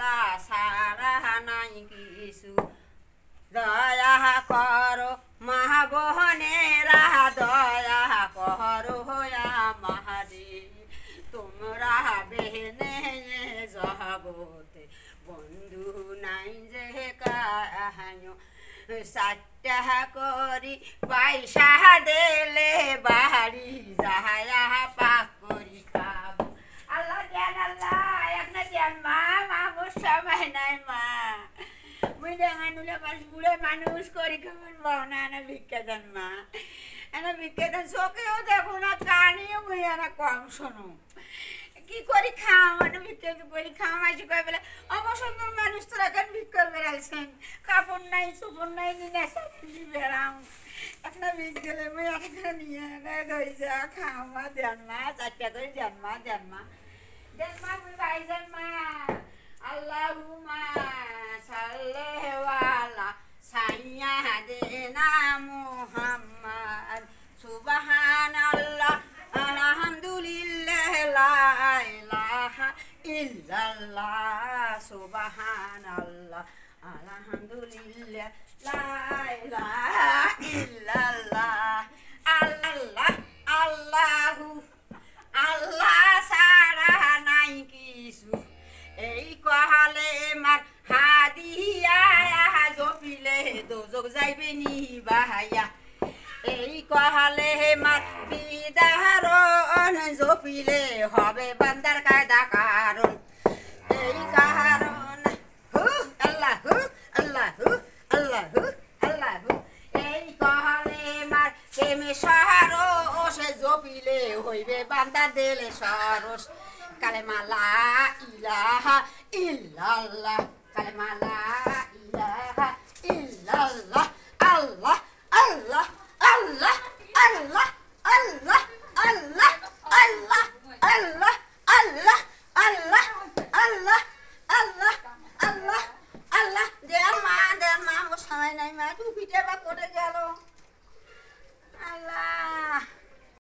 আল্লাহ সারা নাই কিছু দয়া করো মহাবহনেরা দয়া করো আমারে তোমরা বেহেনে জগতে বন্ধু নাই যে কাহানো সাতটা করি পয়সা দিলে বাড়ি যাহায়া পাক করি খাবো আল্লাহ দেন আল্লাহ একটা দেন মা আমার সময় নাই মা মুই ডাঙানুলে পাশ বুড়ে মানুষ করি কেমন বানা না ভিক্ষা দেন মা এনা ভিক্ষা দেন চোখেও দেখো না কানেও মুই এনা কম শোনো কি করি খাও মানে ভিক্ষা করি খাও মাসি কয়ে বলে আমার সুন্দর মানুষ তোরা কেন ভিক্ষা বেড়াইছেন কাপড় নাই চোপড় নাই নিয়ে বেড়াও একটা ভিক গেলে মুই একটা নিয়ে ধরে যা খাও মা দেন মা চারটা করে দেন মা দেন মা দেন মা মুই ভাইজান মা আল্লাহুম্মা সাল্লি ওয়ালা সাইয়্যিদিনা মুহাম্মদ সুবহানাল্লাহ আলহামদুলিল্লাহ লা ইলাহা ইল্লাল্লাহ সুবহানাল্লাহ আলহামদুলিল্লাহ লা ইলাহা ইল্লাল্লাহ আল্লাহ আল্লাহু আল্লাহ সারা নাই কিছু এই কহালে মার হাদিয়া জপিলে দোজক যাইবে নি বাহায়া এই কহালে মার বিদারণ জপিলে হবে বান্দার কায়দা কারণ এই কারণ হু আল্লাহ হু আল্লাহ হু আল্লাহ হু আল্লাহ হু এই কহালে মার প্রেমে সরস জপিলে হইবে বান্দার দিলে সরস কালেমা লা ইলাহা ইল্লাল্লাহ কালেমা লা ইলাহা ইল্লাল্লাহ